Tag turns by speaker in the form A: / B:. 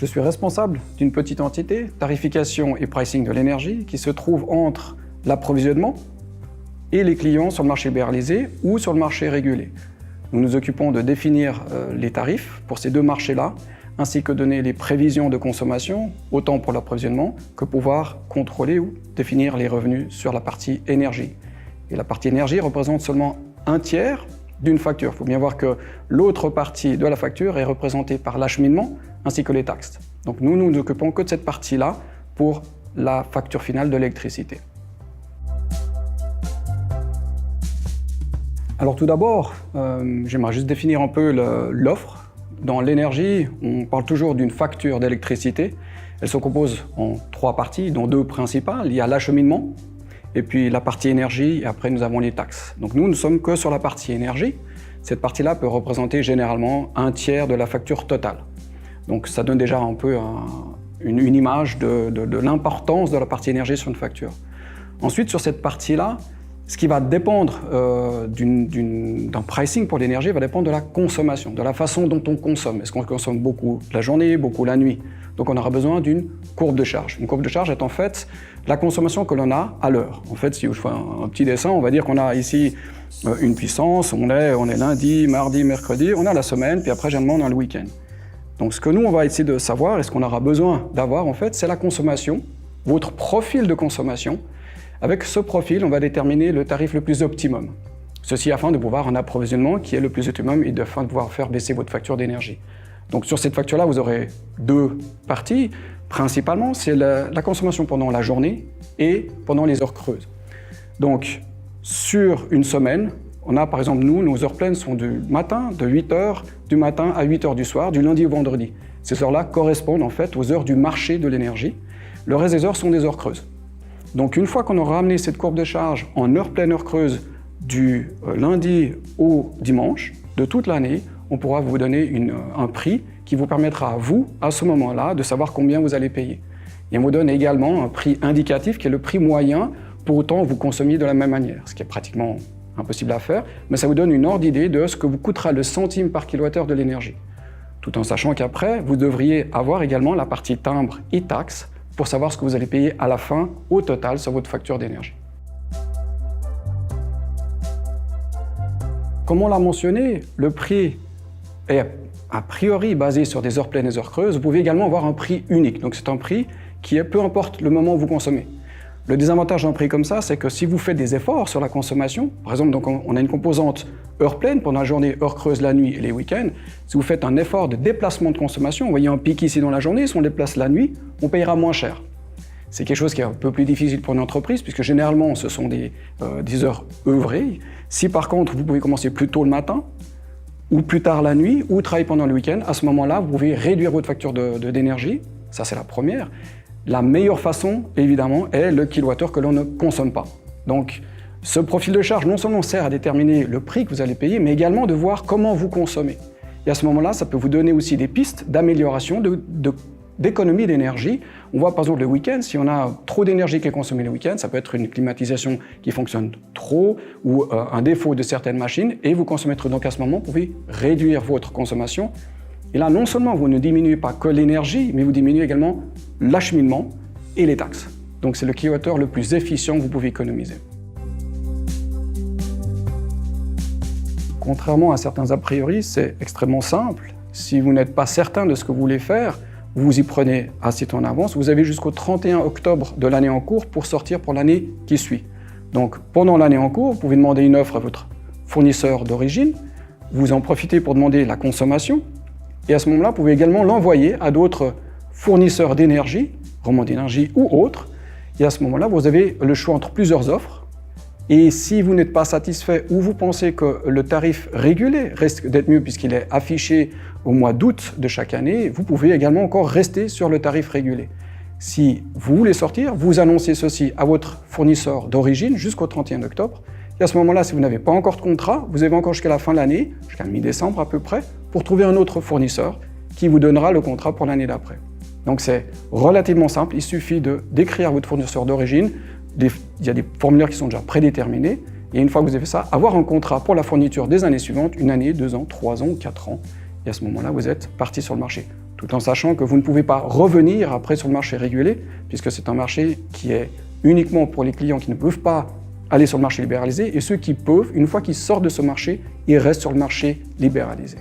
A: Je suis responsable d'une petite entité, tarification et pricing de l'énergie, qui se trouve entre l'approvisionnement et les clients sur le marché libéralisé ou sur le marché régulé. Nous nous occupons de définir les tarifs pour ces deux marchés-là, ainsi que donner les prévisions de consommation, autant pour l'approvisionnement que pouvoir contrôler ou définir les revenus sur la partie énergie. Et la partie énergie représente seulement un tiers d'une facture. Il faut bien voir que l'autre partie de la facture est représentée par l'acheminement ainsi que les taxes. Donc nous nous occupons que de cette partie-là pour la facture finale de l'électricité. Alors tout d'abord, j'aimerais juste définir un peu l'offre. Dans l'énergie, on parle toujours d'une facture d'électricité. Elle se compose en trois parties, dont deux principales. Il y a l'acheminement, et puis la partie énergie, et après nous avons les taxes. Donc nous ne sommes que sur la partie énergie. Cette partie-là peut représenter généralement un tiers de la facture totale. Donc ça donne déjà un peu une image de l'importance de la partie énergie sur une facture. Ensuite, sur cette partie-là, ce qui va dépendre d'un pricing pour l'énergie va dépendre de la consommation, de la façon dont on consomme. Est-ce qu'on consomme beaucoup la journée, beaucoup la nuit? Donc on aura besoin d'une courbe de charge. Une courbe de charge est en fait la consommation que l'on a à l'heure. En fait, si je fais un petit dessin, on va dire qu'on a ici une puissance, on est lundi, mardi, mercredi, on a la semaine, puis après généralement on a le week-end. Donc ce que nous on va essayer de savoir et ce qu'on aura besoin d'avoir en fait, c'est la consommation, votre profil de consommation. Avec ce profil, on va déterminer le tarif le plus optimum. Ceci afin de pouvoir un approvisionnement qui est le plus optimum et afin de pouvoir faire baisser votre facture d'énergie. Donc sur cette facture-là, vous aurez deux parties. Principalement, c'est la consommation pendant la journée et pendant les heures creuses. Donc sur une semaine, on a par exemple, nos heures pleines sont du matin, de 8h du matin à 8h du soir, du lundi au vendredi. Ces heures-là correspondent en fait aux heures du marché de l'énergie. Le reste des heures sont des heures creuses. Donc une fois qu'on aura amené cette courbe de charge en heure pleine, heure creuse, du lundi au dimanche, de toute l'année, on pourra vous donner un prix qui vous permettra à vous, à ce moment-là, de savoir combien vous allez payer. Et on vous donne également un prix indicatif qui est le prix moyen, pour autant vous consommiez de la même manière, ce qui est pratiquement impossible à faire, mais ça vous donne une ordre d'idée de ce que vous coûtera le centime par kilowattheure de l'énergie. Tout en sachant qu'après, vous devriez avoir également la partie timbre et taxes, pour savoir ce que vous allez payer à la fin, au total, sur votre facture d'énergie. Comme on l'a mentionné, le prix est a priori basé sur des heures pleines et des heures creuses. Vous pouvez également avoir un prix unique. Donc c'est un prix qui est peu importe le moment où vous consommez. Le désavantage d'un prix comme ça, c'est que si vous faites des efforts sur la consommation, par exemple, donc on a une composante heure pleine pendant la journée, heure creuse la nuit et les week-ends, si vous faites un effort de déplacement de consommation, vous voyez un pic ici dans la journée, si on déplace la nuit, on payera moins cher. C'est quelque chose qui est un peu plus difficile pour une entreprise, puisque généralement ce sont des heures œuvrées. Si par contre vous pouvez commencer plus tôt le matin, ou plus tard la nuit, ou travailler pendant le week-end, à ce moment-là, vous pouvez réduire votre facture d'énergie, ça c'est la première. La meilleure façon, évidemment, est le kilowattheure que l'on ne consomme pas. Donc, ce profil de charge non seulement sert à déterminer le prix que vous allez payer, mais également de voir comment vous consommez. Et à ce moment-là, ça peut vous donner aussi des pistes d'amélioration, d'économie d'énergie. On voit par exemple le week-end, si on a trop d'énergie qui est consommée le week-end, ça peut être une climatisation qui fonctionne trop ou un défaut de certaines machines, et vous consommez trop. Donc à ce moment, vous pouvez réduire votre consommation. Et là, non seulement vous ne diminuez pas que l'énergie, mais vous diminuez également l'acheminement et les taxes. Donc c'est le kilowattheure le plus efficient que vous pouvez économiser. Contrairement à certains a priori, c'est extrêmement simple. Si vous n'êtes pas certain de ce que vous voulez faire, vous vous y prenez assez en avance. Vous avez jusqu'au 31 octobre de l'année en cours pour sortir pour l'année qui suit. Donc pendant l'année en cours, vous pouvez demander une offre à votre fournisseur d'origine, vous en profitez pour demander la consommation, et à ce moment-là, vous pouvez également l'envoyer à d'autres fournisseurs d'énergie, Romande Énergie ou autres, et à ce moment-là, vous avez le choix entre plusieurs offres. Et si vous n'êtes pas satisfait ou vous pensez que le tarif régulé risque d'être mieux puisqu'il est affiché au mois d'août de chaque année, vous pouvez également encore rester sur le tarif régulé. Si vous voulez sortir, vous annoncez ceci à votre fournisseur d'origine jusqu'au 31 octobre. Et à ce moment-là, si vous n'avez pas encore de contrat, vous avez encore jusqu'à la fin de l'année, jusqu'à mi-décembre à peu près, pour trouver un autre fournisseur qui vous donnera le contrat pour l'année d'après. Donc c'est relativement simple, il suffit d'écrire votre fournisseur d'origine, il y a des formulaires qui sont déjà prédéterminés, et une fois que vous avez fait ça, avoir un contrat pour la fourniture des années suivantes, 1 année, 2 ans, 3 ans ou 4 ans, et à ce moment-là, vous êtes parti sur le marché. tout en sachant que vous ne pouvez pas revenir après sur le marché régulé, puisque c'est un marché qui est uniquement pour les clients qui ne peuvent pas aller sur le marché libéralisé, et ceux qui peuvent, une fois qu'ils sortent de ce marché, ils restent sur le marché libéralisé.